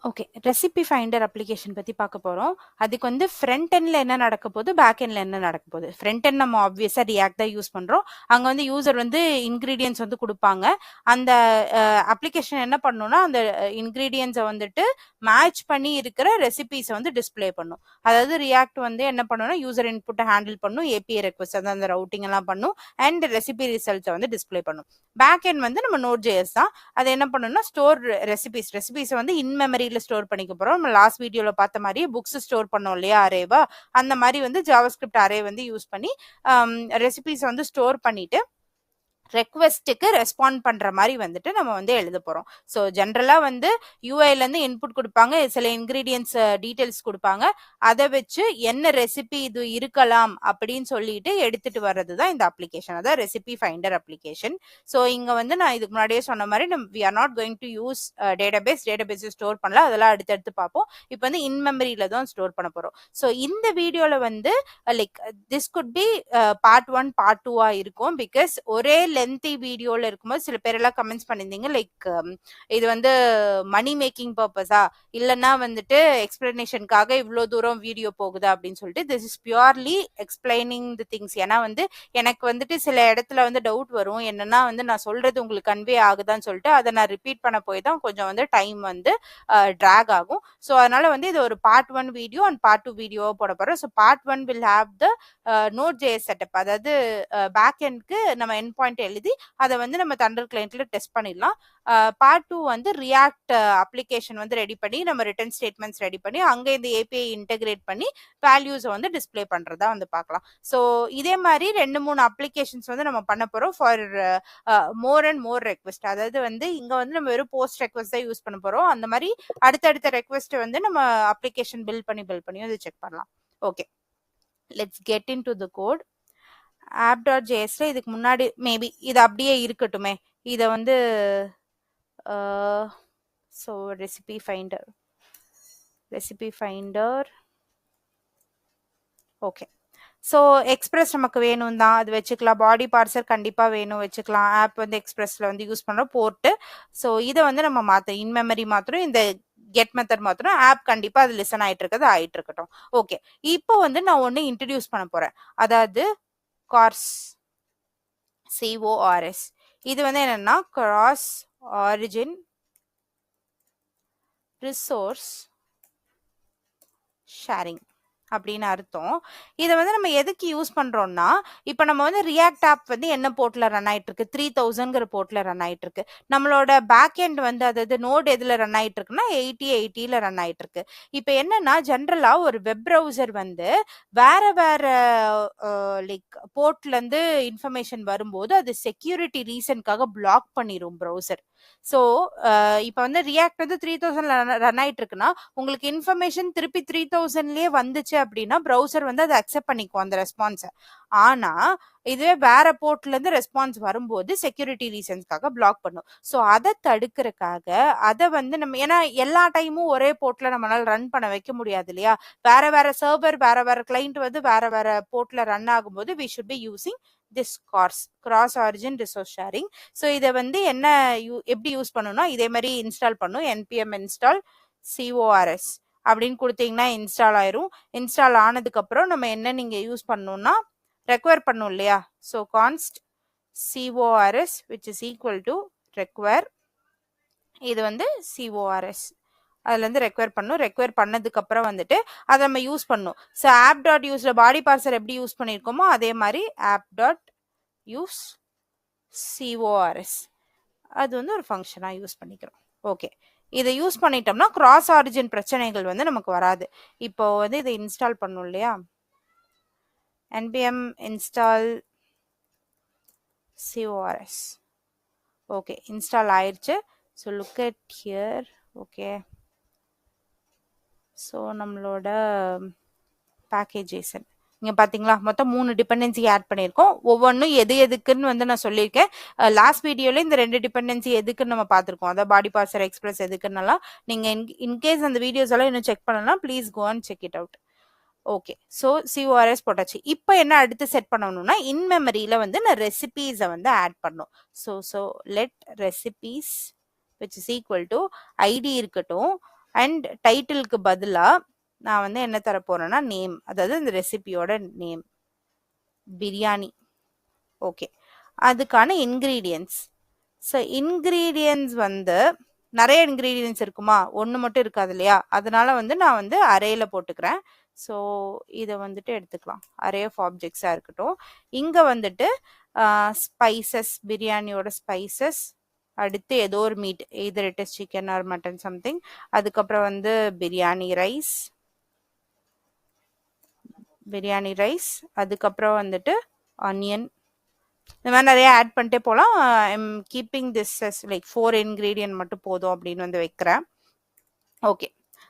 Okay, recipe finder application பத்தி பார்க்க போறோம். அதுக்கு வந்து ஃப்ரண்ட் எண்ட்ல என்ன நடக்க போகுது, பேக் எண்ட்ல என்ன நடக்க போகுது. ஃப்ரண்ட் எண்ட் நம்ம ஆப்வியஸா ரியாக்ட் தான் யூஸ் பண்றோம். அங்க வந்து யூசர் வந்து இன்கிரீடியன்ஸ் வந்து கொடுப்பாங்க. அந்த அப்ளிகேஷன் என்ன பண்ணணும்னா அந்த இன்கிரீடியன்ஸை வந்துட்டு மேட்ச் பண்ணி இருக்கிற ரெசிபிஸை வந்து டிஸ்பிளே பண்ணும். அதாவது ரியாக்ட் வந்து என்ன பண்ணணும்னா யூசர் இன்புட்டை ஹேண்டில் பண்ணும், ஏபிஐ ரெக்வஸ்ட் அதாவது அந்த ரவுட்டிங் எல்லாம் பண்ணும், அண்ட் ரெசிபி ரிசல்ட்ஸை வந்து டிஸ்பிளே பண்ணும். பேக் எண்ட் வந்து நம்ம Node.js தான். அது என்ன பண்ணணும்னா ஸ்டோர் ரெசிபிஸை வந்து இன் மெமரியில ஸ்டோர் பண்ணிக்க போறோம். நம்ம லாஸ்ட் வீடியோல பார்த்த மாதிரி புக்ஸ் ஸ்டோர் பண்ணோம் இல்லையா அரேவா, அந்த மாதிரி வந்து ஜாவாஸ்கிரிப்ட் அரே வந்து யூஸ் பண்ணி ரெசிபிஸ் வந்து ஸ்டோர் பண்ணிட்டு ரெக்வெஸ்ட்டுக்கு ரெஸ்பாண்ட் பண்ற மாதிரி வந்துட்டு நம்ம வந்து எழுத போறோம். ஸோ ஜென்ரலா வந்து யூஐல இருந்து இன்புட் கொடுப்பாங்க, சில இன்கிரீடியன்ஸ் டீடைல்ஸ் கொடுப்பாங்க, அதை வச்சு என்ன ரெசிபி இது இருக்கலாம் அப்படின்னு சொல்லிட்டு எடுத்துட்டு வர்றது தான் இந்த அப்ளிகேஷன், அதான் ரெசிபி ஃபைண்டர் அப்ளிகேஷன். ஸோ இங்க வந்து நான் இதுக்கு முன்னாடியே சொன்ன மாதிரி we are not going to use database store பண்ணல, அதெல்லாம் அடுத்தடுத்து பார்ப்போம். இப்போ வந்து இன் மெமரியில தான் ஸ்டோர் பண்ண போறோம். ஸோ இந்த வீடியோல வந்து like this could be part 1 part 2 இருக்கும். பிகாஸ் ஒரே லென்த்தி வீடியோல இருக்கும்போது சில பேர் எல்லாம் கமெண்ட்ஸ் பண்ணியிருந்தீங்க லைக் இது வந்து மணி மேக்கிங் பர்பஸா இல்லைன்னா வந்துட்டு எக்ஸ்பிளனேஷனுக்காக இவ்வளோ தூரம் வீடியோ போகுதா அப்படின்னு சொல்லிட்டு this is purely explaining the things. ஏன்னா வந்து எனக்கு வந்துட்டு சில இடத்துல வந்து டவுட் வரும், என்னன்னா வந்து நான் சொல்றது உங்களுக்கு கன்வே ஆகுதான்னு சொல்லிட்டு அதை நான் ரிப்பீட் பண்ண போய் தான் கொஞ்சம் வந்து டைம் வந்து ட்ராக் ஆகும். ஸோ அதனால வந்து இது ஒரு பார்ட் 1 வீடியோ அண்ட் பார்ட் 2 வீடியோவை போட போறோம். So part 1 will have the Node.js setup, அதாவது பேக் எண்ட்க்கு நம்ம எண்ட் பாயிண்ட் எழுதி அதை வந்து நம்ம தண்டர் கிளைண்ட்ல டெஸ்ட் பண்ணிடலாம். பார்ட் 2 வந்து ரியாக்ட் அப்ளிகேஷன் வந்து ரெடி பண்ணி நம்ம ரிட்டர்ன் ஸ்டேட்மெண்ட்ஸ் ரெடி பண்ணி அங்கே இந்த ஏபிஐ இன்டெகிரேட் பண்ணி வேல்யூஸை வந்து டிஸ்பிளே பண்றதா வந்து பார்க்கலாம். ஸோ இதே மாதிரி 2-3 அப்ளிகேஷன்ஸ் வந்து நம்ம பண்ண போறோம் for more and more request. அதாவது வந்து இங்க வந்து நம்ம வெறும் போஸ்ட் ரெக்வெஸ்ட் தான் யூஸ் பண்ண போறோம். அந்த மாதிரி அடுத்தடுத்த ரெக்வெஸ்ட் வந்து நம்ம அப்ளிகேஷன் பில்ட் பண்ணி வந்து செக் பண்ணலாம். Okay, let's get into the code. app.jsல இதுக்கு முன்னாடி மேபி இது அப்படியே இருக்கட்டுமே, இதை வந்து so recipe finder okay. So express நமக்கு வேணும் தான், அது வச்சுக்கலாம். பாடி பார்சர் கண்டிப்பாக வேணும், வச்சுக்கலாம். ஆப் வந்து எக்ஸ்பிரஸில் வந்து யூஸ் பண்ணுறோம் போர்ட்டு. ஸோ இதை வந்து நம்ம இன் மெமரி மாத்திரம், இந்த கெட் மெத்தட் மாத்திரம், ஆப் கண்டிப்பாக அது லிசன் ஆகிட்டு இருக்கட்டும். ஓகே, இப்போ வந்து நான் ஒன்று இன்ட்ரடியூஸ் பண்ண போகிறேன், அதாவது CORS. இது வந்து என்னன்னா கிராஸ் ஆரிஜின் ரிசோர்ஸ் ஷேரிங் அப்படின்னு அர்த்தம். இதை வந்து நம்ம எதுக்கு யூஸ் பண்றோம்னா, இப்போ நம்ம வந்து ரியாக்ட் ஆப் வந்து என்ன போர்ட்ல ரன் ஆயிட்டு இருக்கு, 3000ங்கிற போர்ட்ல ரன் ஆயிட்டு இருக்கு. நம்மளோட பேக் எண்ட் வந்து அதாவது நோட் எதுல ரன் ஆயிட்டு இருக்குன்னா 8080ல ரன் ஆயிட்டு இருக்கு. இப்போ என்னன்னா ஜென்ரலா ஒரு வெப் ப்ரௌசர் வந்து வேற லைக் போர்ட்ல இருந்து இன்ஃபர்மேஷன் வரும்போது அது செக்யூரிட்டி ரீசனுக்காக பிளாக் பண்ணிரும் ப்ரௌசர். ஸோ இப்போ வந்து ரியாக்ட் வந்து 3000ல ரன் ஆயிட்டு இருக்குன்னா உங்களுக்கு இன்ஃபர்மேஷன் திருப்பி 3000லயே வந்துச்சு அப்படின்னா ப்ரௌசர் வந்து அதை அக்செப்ட் பண்ணிக்கும் அந்த ரெஸ்பான்ஸை. ஆனா இதுவே வேற போர்ட்ல இருந்து ரெஸ்பான்ஸ் வரும்போது செக்யூரிட்டி ரீசன்ஸ்க்காக பிளாக் பண்ணும். ஸோ அதை தடுக்கிறதுக்காக அதை வந்து நம்ம, ஏன்னா எல்லா டைமும் ஒரே போர்ட்ல நம்மளால ரன் பண்ண வைக்க முடியாது இல்லையா, வேற சர்வர் வேற கிளைண்ட் வந்து வேற போர்ட்ல ரன் ஆகும்போது we should be using this cross origin resource sharing. So இதை வந்து எப்படி யூஸ் பண்ணணும்னா இதே மாதிரி இன்ஸ்டால் பண்ணும், npm install CORS அப்படின்னு கொடுத்தீங்கன்னா இன்ஸ்டால் ஆயிரும். இன்ஸ்டால் ஆனதுக்கு அப்புறம் நம்ம என்ன நீங்க யூஸ் பண்ணணும்னா ரெக்வயர் பண்ணும் இல்லையா, so கான்ஸ்ட் CORS which is equal to require, இது வந்து CORS அதுல இருந்து ரெக்வயர் பண்ணதுக்கு அப்புறம் வந்துட்டு அதை நம்ம யூஸ் பண்ணும். ஸோ app.useல பாடி பார்சர் எப்படி யூஸ் பண்ணியிருக்கோமோ அதே மாதிரி app.use CORS அது வந்து ஒரு ஃபங்க்ஷனாக யூஸ் பண்ணிக்கிறோம். ஓகே, இதை யூஸ் பண்ணிட்டோம்னா கிராஸ் ஆரிஜின் பிரச்சனைகள் வந்து நமக்கு வராது. இப்போ வந்து இதை இன்ஸ்டால் பண்ணும் இல்லையா, npm install CORS. Okay, install ஆயிடுச்சு. So look at here. Okay, so நம்மளோட பேக்கேஜ் JSON இங்கே பார்த்தீங்களா, மொத்தம் 3 டிபெண்டன்சி ஆட் பண்ணியிருக்கோம். ஒவ்வொன்றும் எதுக்குன்னு வந்து நான் சொல்லியிருக்கேன். லாஸ்ட் வீடியோவில் இந்த 2 டிபெண்டன்சி எதுக்குன்னு நம்ம பார்த்துருக்கோம், அதாவது பாடி பார்சர் எக்ஸ்பிரஸ் எதுக்குன்னெல்லாம். நீங்கள் இன்கேஸ் அந்த வீடியோஸ் எல்லாம் இன்னும் செக் பண்ணலாம், please go and check it out. Okay, so CORS போட்டாச்சு. இப்போ என்ன அடுத்து செட் பண்ணணும்னா இன் மெமரியில் வந்து நான் ரெசிபீஸை வந்து ஆட் பண்ணும். So let recipes which is equal to ID இருக்கட்டும், அண்ட் டைட்டிலுக்கு பதிலா நான் வந்து என்ன தர போறேன்னா நேம், அதாவது இந்த ரெசிபியோட நேம் பிரியாணி. ஓகே, அதுக்கான இன்கிரீடியன்ஸ். ஸோ இன்கிரீடியன்ஸ் வந்து நிறைய இன்கிரீடியன்ஸ் இருக்குமா, ஒன்று மட்டும் இருக்காது இல்லையா, அதனால வந்து நான் வந்து அரேல போட்டுக்கிறேன். ஸோ இதை வந்துட்டு எடுத்துக்கலாம், அரே ஆஃப் ஆப்ஜெக்ட்ஸாக இருக்கட்டும். இங்கே வந்துட்டு ஸ்பைசஸ், பிரியாணியோட ஸ்பைசஸ், அடுத்து ஏதோ ஒரு meet, either it is chicken or mutton something. அதுக்கப்புறம் வந்து பிரியாணி ரைஸ், அதுக்கப்புறம் வந்துட்டு ஆனியன். இந்த மாதிரி நிறைய ஆட் பண்ணிட்டே போகலாம். I'm keeping this as like 4 ingredient மட்டும் போதும் அப்படின்னு வந்து வைக்கிறேன். ஓகே,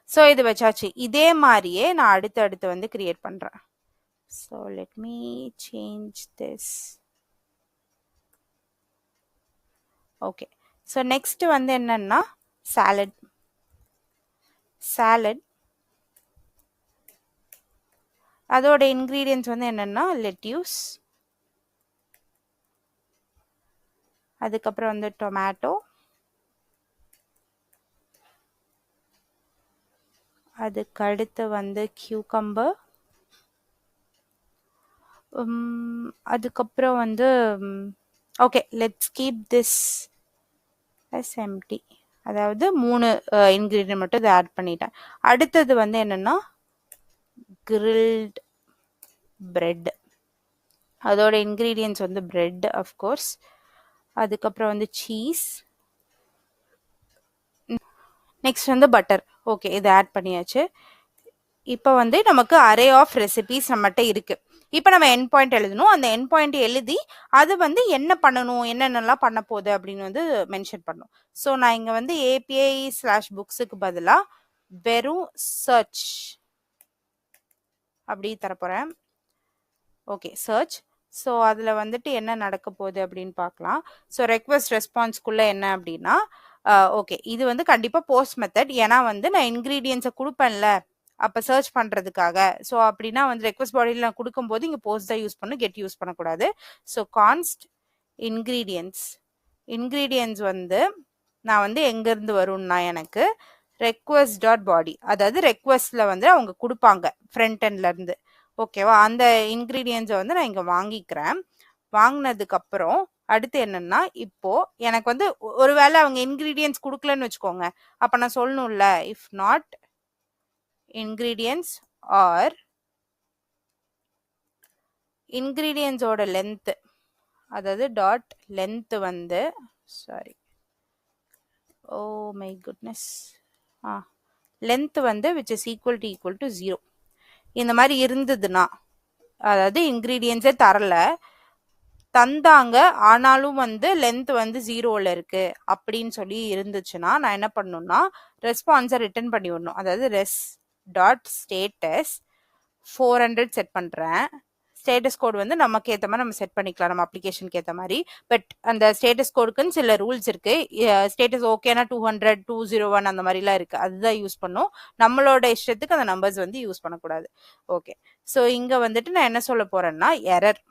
ஸோ இது வச்சாச்சு. இதே மாதிரியே நான் அடுத்து வந்து கிரியேட் பண்ணுறேன். So let me change this. Okay, so next வந்து என்னன்னா சாலட். அதோட இன்க்ரீடியன்ஸ் வந்து என்னன்னா லெட்யூஸ், அதுக்கப்புறம் வந்து டொமேட்டோ, அதுக்கு அடுத்து வந்து கியூக்கம்பர், அதுக்கப்புறம் வந்து okay let's keep this as empty. அதாவது 3 இன்க்ரீடியன்ட் மட்டும் இதை ஆட் பண்ணிட்டேன். அடுத்தது வந்து என்னன்னா கிரில்ட் பிரெட். அதோட இன்க்ரீடியன்ஸ் வந்து பிரெட் அஃப்கோர்ஸ், அதுக்கப்புறம் வந்து சீஸ், நெக்ஸ்ட் வந்து பட்டர். ஓகே, இதை ஆட் பண்ணியாச்சு. இப்போ வந்து நமக்கு அரே ஆஃப் ரெசிபிஸ் நம்மகிட்ட இருக்கு. இப்போ நம்ம என் பாயிண்ட் எழுதணும். அந்த என் பாயிண்ட் எழுதி அது வந்து என்ன பண்ணணும், என்னென்னலாம் பண்ண போகுது அப்படின்னு வந்து மென்ஷன் பண்ணணும். ஸோ நான் இங்கே வந்து API/booksக்கு பதிலாக வெறும் சர்ச் அப்படி தரப்போகிறேன். Okay, search. ஸோ அதில் வந்துட்டு என்ன நடக்க போகுது அப்படின்னு பார்க்கலாம். ஸோ ரெக்வஸ்ட் ரெஸ்பான்ஸ்குள்ளே என்ன அப்படின்னா ஓகே, இது வந்து கண்டிப்பாக போஸ்ட் மெத்தட். ஏன்னா வந்து நான் இன்க்ரீடியன்ஸை கொடுப்பேன்ல அப்போ சர்ச் பண்ணுறதுக்காக. ஸோ அப்படின்னா வந்து ரெக்வஸ்ட் பாடியில் நான் கொடுக்கும்போது இங்கே போஸ்ட் தான் யூஸ் பண்ணணும், கெட் யூஸ் பண்ணக்கூடாது. ஸோ கான்ஸ்ட் இன்க்ரீடியன்ஸ் வந்து நான் வந்து எங்கேருந்து வரும்னா எனக்கு request.body, அதாவது ரெக்வஸ்ட்ல வந்து அவங்க கொடுப்பாங்க ஃப்ரண்ட் எண்ட்லேருந்து. ஓகேவா, அந்த இன்க்ரீடியன்ஸை வந்து நான் இங்கே வாங்கிக்கிறேன். வாங்கினதுக்கு அப்புறம் அடுத்து என்னன்னா இப்போ எனக்கு வந்து ஒருவேளை அவங்க இன்க்ரீடியன்ஸ் கொடுக்கலன்னு வச்சுக்கோங்க, அப்போ நான் சொல்லணும்ல இஃப் நாட் இன்க்ரீடியன்ஸ் ஆர் இன்க்ரீடியன்ஸோட லென்த், அதாவது டாட் லென்த் வந்து sorry oh my goodness length வந்து விச் இஸ் ஈக்குவல் டு 0 இந்த மாதிரி இருந்ததுன்னா, அதாவது இன்க்ரீடியன்ஸே தந்தாங்க ஆனாலும் வந்து லென்த் வந்து 0ல இருக்கு அப்படின்னு சொல்லி இருந்துச்சுன்னா நான் என்ன பண்ணணும்னா ரெஸ்பான்ஸை ரிட்டர்ன் பண்ணி விடணும். அதாவது res.status 400 செட் பண்ணுறேன். ஸ்டேட்டஸ் கோட் வந்து நமக்கு ஏற்ற மாதிரி நம்ம செட் பண்ணிக்கலாம், நம்ம அப்ளிகேஷனுக்கு ஏற்ற மாதிரி. பட் அந்த ஸ்டேட்டஸ் கோடுக்குன்னு சில ரூல்ஸ் இருக்கு. ஸ்டேட்டஸ் ஓகேனா 200, 201 அந்த மாதிரிலாம் இருக்கு, அதுதான் யூஸ் பண்ணும். நம்மளோட இஷ்டத்துக்கு அந்த நம்பர்ஸ் வந்து யூஸ் பண்ணக்கூடாது. ஓகே, ஸோ இங்கே வந்துட்டு நான் என்ன சொல்ல போறேன்னா எரர்.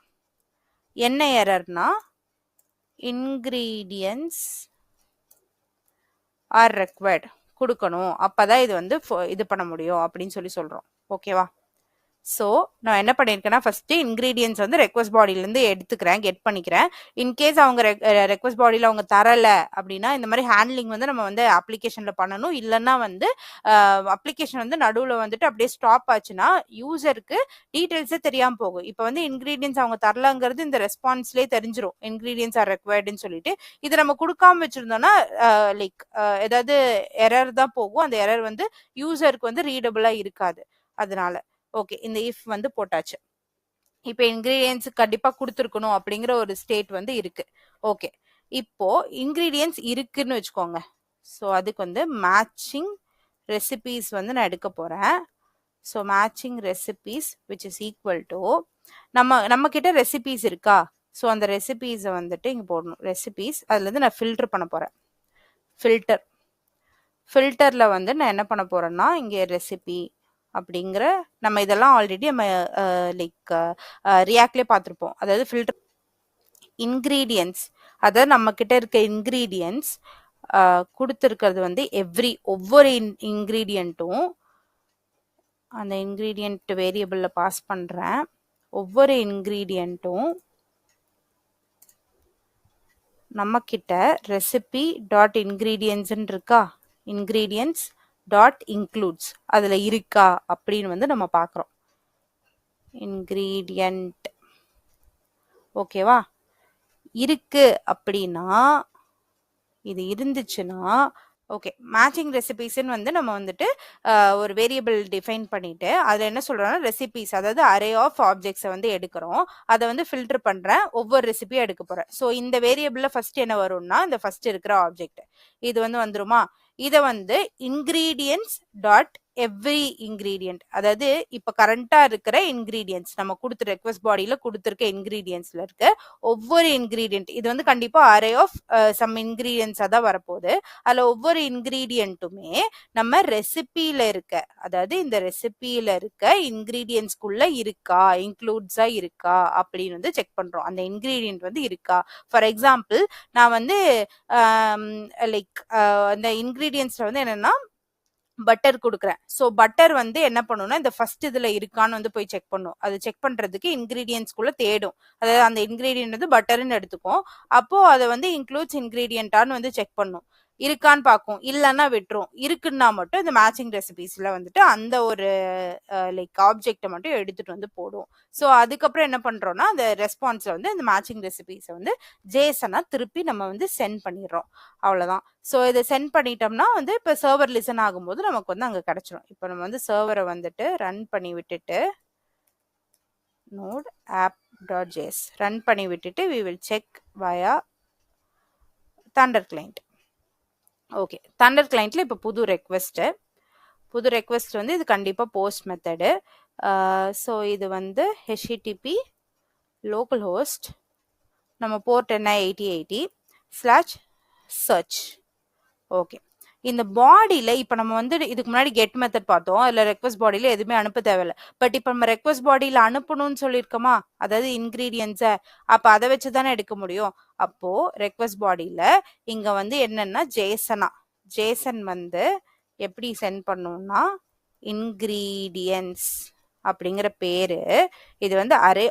என்ன எரர்னா இன்கிரீடியன்ஸ் ஆர் ரெக்வயர்ட் கொடுக்கணும், அப்பதான் இது வந்து இது பண்ண முடியும் அப்படின்னு சொல்லி சொல்றோம். ஓகேவா, ஸோ நான் என்ன பண்ணியிருக்கேன்னா ஃபர்ஸ்ட் இன்க்ரீடியன்ஸ் வந்து ரெக்வஸ்ட் பாடியிலேருந்து எடுத்துக்கிறேன், கெட் பண்ணிக்கிறேன். இன்கேஸ் அவங்க ரெக்வஸ்ட் பாடியில் அவங்க தரலை அப்படின்னா இந்த மாதிரி ஹேண்ட்லிங் வந்து நம்ம வந்து அப்ளிகேஷனில் பண்ணணும். இல்லைன்னா வந்து அப்ளிகேஷன் வந்து நடுவில் வந்துட்டு அப்படியே ஸ்டாப் ஆச்சுன்னா யூசருக்கு டீட்டெயில்ஸே தெரியாமல் போகும். இப்போ வந்து இன்க்ரீடியன்ஸ் அவங்க தரலங்கிறது இந்த ரெஸ்பான்ஸ்லேயே தெரிஞ்சிடும், இன்க்ரீடியன்ஸ் ஆர் ரெக்வயர்டுன்னு சொல்லிட்டு. இதை நம்ம கொடுக்காம வச்சுருந்தோம்னா லைக் ஏதாவது எரர் தான் போகும். அந்த எரர் வந்து யூசருக்கு வந்து ரீடபிளாக இருக்காது. அதனால ஓகே, இந்த இஃப் வந்து போட்டாச்சு. இப்போ இன்கிரீடியன்ஸ் கண்டிப்பா கொடுத்துருக்கணும் அப்படிங்கிற ஒரு ஸ்டேட் வந்து இருக்கு. ஓகே, இப்போ இன்கிரீடியன்ஸ் இருக்குன்னு வச்சுக்கோங்க. ஸோ அதுக்கு வந்து மேட்சிங் ரெசிபீஸ் வந்து நான் எடுக்க போறேன். So matching recipes which is equal to நம்ம கிட்ட ரெசிபீஸ் இருக்கா, ஸோ அந்த ரெசிபீஸை வந்துட்டு இங்கே போடணும். ரெசிபீஸ் அதுலேருந்து நான் ஃபில்டர் பண்ண போறேன். ஃபில்டரில் வந்து நான் என்ன பண்ண போறேன்னா இங்கே ரெசிபி அப்படிங்கிற நம்ம இதெல்லாம் ஆல்ரெடி நம்ம லைக் ரியாக்ட்லேயே பார்த்துருப்போம். அதாவது ஃபில்டர் இன்க்ரீடியன்ஸ், அதாவது நம்ம கிட்ட இருக்க இன்க்ரீடியன்ஸ் கொடுத்துருக்கிறது வந்து ஒவ்வொரு இன்க்ரீடியண்ட்டும் அந்த இன்க்ரீடியண்ட் வேரியபிளில் பாஸ் பண்ணுறேன். ஒவ்வொரு இன்க்ரீடியண்ட்டும் நம்மக்கிட்ட ரெசிபி டாட் இன்க்ரீடியன்ட்ஸ்ன்னு இருக்கா, இன்க்ரீடியன்ட்ஸ் டாட் இன்க்ளூட்ஸ் அதில் இருக்கா அப்படின்னு வந்து நம்ம பார்க்குறோம். இன்க்ரீடியண்ட் ஓகேவா இருக்கு அப்படின்னா, இது இருந்துச்சுன்னா ஓகே. மேட்சிங் ரெசிபீஸ்ன்னு வந்து நம்ம வந்துட்டு ஒரு வேரியபிள் டிஃபைன் பண்ணிட்டு அதில் என்ன சொல்கிறோம்னா ரெசிபீஸ், அதாவது அரே ஆஃப் ஆப்ஜெக்ட்ஸை வந்து எடுக்கிறோம். அதை வந்து ஃபில்டர் பண்ணுறேன், ஒவ்வொரு ரெசிபியும் எடுக்க போகிறேன். ஸோ இந்த வேரியபிளில் ஃபர்ஸ்ட் என்ன வரும்னா இந்த ஃபர்ஸ்ட் இருக்கிற ஆப்ஜெக்ட் இது வந்து வந்துருமா. இதை வந்து இன்க்ரீடியன்ட்ஸ் டாட் எவ்ரி இன்க்ரீடியன்ட், அதாவது இப்போ கரண்டாக இருக்கிற இன்க்ரீடியன்ட்ஸ் நம்ம கொடுத்து ரெக்வஸ்ட் பாடியில் கொடுத்துருக்க இன்க்ரீடியன்ட்ஸில் இருக்க ஒவ்வொரு இன்க்ரீடியன்ட், இது வந்து கண்டிப்பாக அரே ஆஃப் சம் இன்க்ரீடியன்ட்ஸாக தான் வரப்போகுது. அதில் ஒவ்வொரு இன்க்ரீடியண்ட்டுமே நம்ம ரெசிபியில் இருக்க, அதாவது இந்த ரெசிபியில் இருக்க இன்க்ரீடியன்ட்ஸ்குள்ளே இருக்கா, இன்க்ளூட்ஸா இருக்கா அப்படின்னு வந்து செக் பண்ணுறோம். அந்த இன்க்ரீடியன்ட் வந்து இருக்கா. ஃபார் எக்ஸாம்பிள் நான் வந்து லைக் அந்த இன்க்ரீடியன்ட்ஸில் வந்து என்னென்னா பட்டர் கொடுக்குறேன். ஸோ பட்டர் வந்து என்ன பண்ணுன்னா இந்த ஃபர்ஸ்ட் இதில் இருக்கான்னு வந்து போய் செக் பண்ணும். அது செக் பண்ணுறதுக்கு இன்க்ரீடியன்ட்ஸ்குள்ளே தேடும். அதாவது அந்த இன்க்ரீடியன்ட் வந்து பட்டர்ன்னு எடுத்துக்கும். அப்போது அதை வந்து இன்க்ளூட்ஸ் இன்க்ரீடியண்ட்டான்னு வந்து செக் பண்ணும். இருக்கான்னு பார்க்கும், இல்லைன்னா விட்டுரும். இருக்குன்னா மட்டும் இந்த மேட்சிங் ரெசிபீஸில் வந்துட்டு அந்த ஒரு லைக் ஆப்ஜெக்டை மட்டும் எடுத்துகிட்டு வந்து போடும். ஸோ அதுக்கப்புறம் என்ன பண்ணுறோன்னா அந்த ரெஸ்பான்ஸில் வந்து இந்த மேட்சிங் ரெசிபீஸை வந்து ஜேசனாக திருப்பி நம்ம வந்து சென்ட் பண்ணிடுறோம். அவ்வளோதான். ஸோ இதை சென்ட் பண்ணிட்டோம்னா வந்து இப்போ சர்வர் லிசன் ஆகும்போது நமக்கு வந்து அங்கே கிடச்சிரும். இப்போ நம்ம வந்து சர்வரை வந்துட்டு ரன் பண்ணி விட்டுட்டு node app.js ரன் பண்ணி விட்டுட்டு we will check via thunder client. Okay, thunder clientல இப்போ புது ரெக்வெஸ்ட் வந்து இது கண்டிப்பாக போஸ்ட் மெத்தடு. ஸோ இது வந்து http localhost நம்ம போர்ட் என்ன 8080/search. ஓகே, இந்த பாடியில் இப்போ நம்ம வந்து இதுக்கு முன்னாடி கெட் மெத்தட் பார்த்தோம். அதில் ரெக்வஸ்ட் பாடியில் எதுவுமே அனுப்ப தேவையில்லை. பட் இப்போ நம்ம ரெக்வஸ்ட் பாடியில் அனுப்பணும்னு சொல்லியிருக்கோமா, அதாவது இன்க்ரீடியன்ஸை, அப்போ அதை வச்சு தானே எடுக்க முடியும். அப்போது ரெக்வஸ்ட் பாடியில் இங்கே வந்து என்னென்னா ஜேசன் வந்து எப்படி சென்ட் பண்ணணும்னா இன்க்ரீடியன்ஸ் அப்படிங்கிற பேர், இது வந்து அரே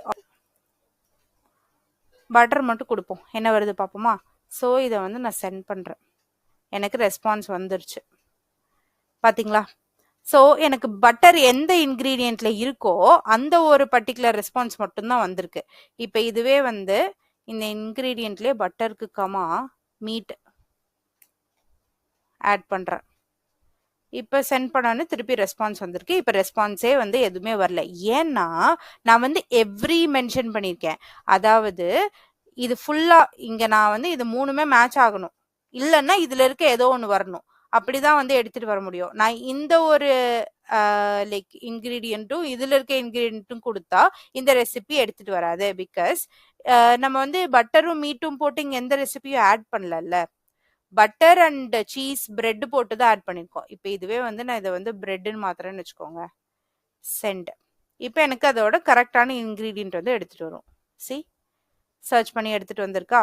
பட்டர் மட்டும் கொடுப்போம். என்ன வருது பார்ப்போமா. ஸோ இதை வந்து நான் சென்ட் பண்ணுறேன், எனக்கு ரெஸ்பான்ஸ் வந்துருச்சு பார்த்தீங்களா. ஸோ எனக்கு பட்டர் எந்த இன்க்ரீடியண்ட்டில் இருக்கோ அந்த ஒரு பர்டிகுலர் ரெஸ்பான்ஸ் மட்டும்தான் வந்திருக்கு. இப்போ இதுவே வந்து இந்த இன்க்ரீடியண்ட்லேயே பட்டருக்கு கமா மீட் ஆட் பண்ணுறேன். இப்போ சென்ட் பண்ணோன்னு திருப்பி ரெஸ்பான்ஸ் வந்திருக்கு. இப்போ ரெஸ்பான்ஸே வந்து எதுவுமே வரல. ஏன்னா நான் வந்து எவ்ரி மென்ஷன் பண்ணியிருக்கேன். அதாவது இது ஃபுல்லாக இங்கே நான் வந்து இது மூணுமே மேட்ச் ஆகணும், இல்லைன்னா இதில் இருக்க ஏதோ ஒன்று வரணும். அப்படிதான் வந்து எடுத்துகிட்டு வர முடியும். நான் இந்த ஒரு லைக் இன்க்ரீடியண்ட்டும் இதில் இருக்க இன்க்ரீடியண்ட்டும் கொடுத்தா இந்த ரெசிபி எடுத்துகிட்டு வராது. பிகாஸ் நம்ம வந்து பட்டரும் மீட்டும் போட்டு இங்கே எந்த ரெசிபியும் ஆட் பண்ணல. பட்டர் அண்ட் சீஸ் பிரெட் போட்டு தான் ஆட் பண்ணியிருக்கோம். இப்போ இதுவே வந்து நான் இதை வந்து பிரெட்னு மாத்திரன்னு வச்சுக்கோங்க, சென்ட். இப்போ எனக்கு அதோட கரெக்டான இன்க்ரீடியன்ட் வந்து எடுத்துகிட்டு வரும். சி, சர்ச் பண்ணி எடுத்துகிட்டு வந்திருக்கா.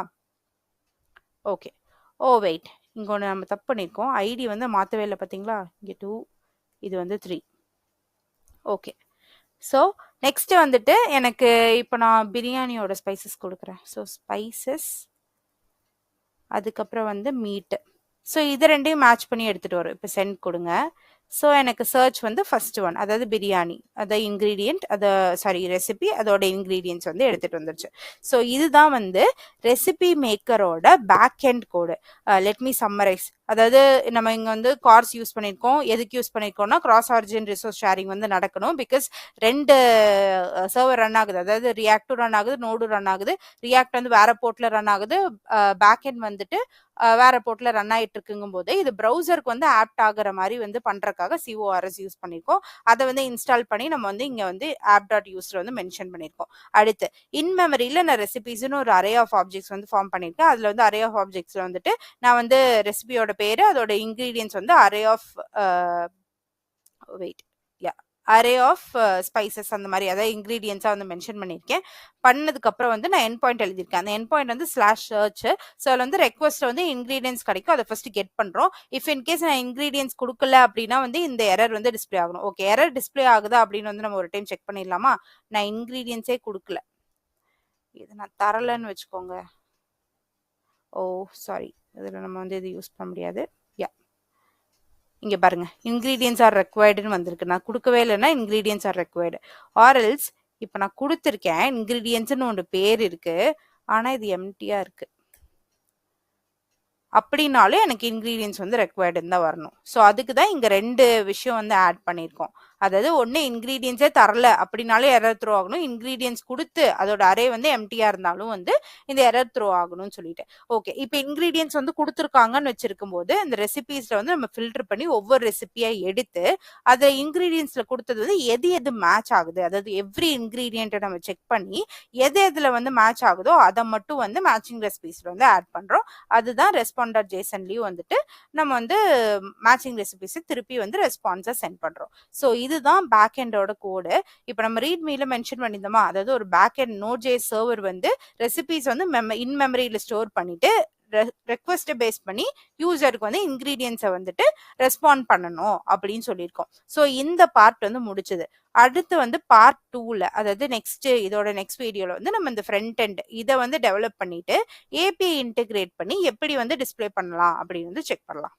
ஓகே. ஓ வெயிட், இங்கே ஒன்று நம்ம தப்பு பண்ணியிருக்கோம். ஐடி வந்து மாற்றவே இல்லை பார்த்தீங்களா. இங்கே 2, இது வந்து 3. ஓகே. ஸோ நெக்ஸ்ட்டு வந்துட்டு எனக்கு இப்போ நான் பிரியாணியோட ஸ்பைசஸ் கொடுக்குறேன். ஸோ ஸ்பைசஸ், அதுக்கப்புறம் வந்து மீட்டு. ஸோ இது ரெண்டையும் மேட்ச் பண்ணி எடுத்துகிட்டு வரும். இப்போ சென்ட் கொடுங்க. ஸோ எனக்கு சர்ச் வந்து ஃபர்ஸ்ட் ஒன், அதாவது பிரியாணி, அதை இன்க்ரீடியன்ட், அதை சாரி ரெசிபி, அதோட இன்க்ரீடியன்ட்ஸ் வந்து எடுத்துகிட்டு வந்துருச்சு. ஸோ இதுதான் வந்து ரெசிபி மேக்கரோட back end code. Let me summarise. அதாவது நம்ம இங்கே வந்து கார்ஸ் யூஸ் பண்ணியிருக்கோம். எதுக்கு யூஸ் பண்ணியிருக்கோம்னா கிராஸ் ஆரிஜின் ரிசோர்ஸ் ஷேரிங் வந்து நடக்கணும். பிகாஸ் 2 சர்வர் ரன் ஆகுது, அதாவது ரியாக்டும் ரன் ஆகுது, நோடும் ரன் ஆகுது. ரியாக்ட் வந்து வேற போர்ட்டில் ரன் ஆகுது, பேக் எண்ட் வந்துட்டு வேற போர்ட்டில் ரன் ஆகிட்டு இருக்குங்கும் போது இது ப்ரௌசருக்கு வந்து ஆப்ட் ஆகிற மாதிரி வந்து பண்ணுறதுக்காக CORS யூஸ் பண்ணியிருக்கோம். அதை வந்து இன்ஸ்டால் பண்ணி நம்ம வந்து இங்கே வந்து app.useல வந்து மென்ஷன் பண்ணியிருக்கோம். அடுத்து இன் மெமரியில் நான் ரெசிபிஸ்னு ஒரு அரே ஆஃப் ஆப்ஜெக்ட்ஸ் வந்து ஃபார்ம் பண்ணியிருக்கேன். அதில் வந்து அரே ஆஃப் ஆப்ஜெக்ட்ஸில் வந்துட்டு நான் வந்து ரெசிபியோட பேர், அதோட இன்க்ரீடியன்ட்ஸ் வந்து array of wait array of spices அந்த மாதிரி அதாவது இன்க்ரீடியன்ஸாக வந்து மென்ஷன் பண்ணியிருக்கேன். பண்ணதுக்கப்புறம் வந்து நான் என் பாயிண்ட் எழுதியிருக்கேன். அந்த என் பாயிண்ட் வந்து /search. ஸோ அதில் வந்து ரெக்வஸ்ட் வந்து இன்க்ரீடியன்ஸ் கிடைக்கும், அதை ஃபர்ஸ்ட் கெட் பண்ணுறோம். இஃப் இன்கேஸ் நான் இன்க்ரீடியன்ஸ் கொடுக்கல அப்படின்னா வந்து இந்த எரர் வந்து டிஸ்பிளே ஆகணும். ஓகே, எரர் டிஸ்பிளே ஆகுதா அப்படின்னு வந்து நம்ம ஒரு டைம் செக் பண்ணிடலாமா? நான் இன்க்ரீடியன்ஸே கொடுக்கல, இது நான் தரலன்னு வச்சுக்கோங்க. ஓ சாரி, இதில் நம்ம வந்து இது யூஸ் பண்ண முடியாது. இங்கே பாருங்க, இன்க்ரீடியன்ஸ் ஆர் ரெக்வயர்டுன்னு வந்திருக்கு. நான் கொடுக்கவே இல்லைன்னா இன்க்ரீடியன்ஸ் ஆர் ரெக்வயர்டு. ஆர்எல்ஸ் இப்போ நான் கொடுத்துருக்கேன், இன்க்ரீடியன்ஸ்னு ஒன்று பேர் இருக்கு, ஆனால் இது எம்டியா இருக்கு. அப்படின்னாலும் எனக்கு இன்க்ரீடியன்ஸ் வந்து ரெக்வயர்டுன்னு தான் வரணும். ஸோ அதுக்கு தான் இங்கே 2 விஷயம் வந்து ஆட் பண்ணியிருக்கோம். அதாவது ஒன்று இன்க்ரீடியன்ஸே தரல அப்படின்னாலும் எரர் த்ரோ ஆகணும், இன்க்ரீடியன்ஸ் கொடுத்து அதோட அரே வந்து எம்டியா இருந்தாலும் வந்து இந்த எரர் த்ரோ ஆகணும்னு சொல்லிட்டு. ஓகே, இப்போ இன்க்ரீடியன்ஸ் வந்து கொடுத்துருக்காங்கன்னு வச்சிருக்கும் போது இந்த ரெசிபீஸ்ல வந்து நம்ம ஃபில்டர் பண்ணி ஒவ்வொரு ரெசிபியா எடுத்து அதை இன்க்ரீடியன்ஸ்ல கொடுத்தது வந்து எது எது மேட்ச் ஆகுது, அதாவது எவ்ரி இன்க்ரீடியன்ட்டை நம்ம செக் பண்ணி எது எதுல வந்து மேட்ச் ஆகுதோ அதை மட்டும் வந்து மேட்சிங் ரெசிபீஸ்ல வந்து ஆட் பண்றோம். அதுதான் ரெஸ்பாண்டர் ஜேசன்லயும் வந்துட்டு நம்ம வந்து மேட்சிங் ரெசிபீஸ் திருப்பி வந்து ரெஸ்பான்ஸை சென்ட் பண்றோம். ஸோ இதுதான் பேக் எண்டோட கோடு. இப்போ நம்ம ரீட்மீல மென்ஷன் பண்ணியிருந்தோமா, அதாவது ஒரு பேக் எண்ட் Node.js சர்வர் வந்து ரெசிபீஸ் வந்து இன் மெமரியில ஸ்டோர் பண்ணிட்டு ரெக்வஸ்ட்டை பேஸ் பண்ணி யூசருக்கு வந்து இன்க்ரீடியன்ஸை வந்துட்டு ரெஸ்பாண்ட் பண்ணணும் அப்படின்னு சொல்லியிருக்கோம். ஸோ இந்த பார்ட் வந்து முடிச்சது. அடுத்து வந்து பார்ட் 2ல, அதாவது இதோட நெக்ஸ்ட் வீடியோல வந்து நம்ம இந்த ஃப்ரண்ட் எண்ட் இதை வந்து டெவலப் பண்ணிட்டு ஏபிஐ இன்டெகிரேட் பண்ணி எப்படி வந்து டிஸ்பிளே பண்ணலாம் அப்படின்னு வந்து செக் பண்ணலாம்.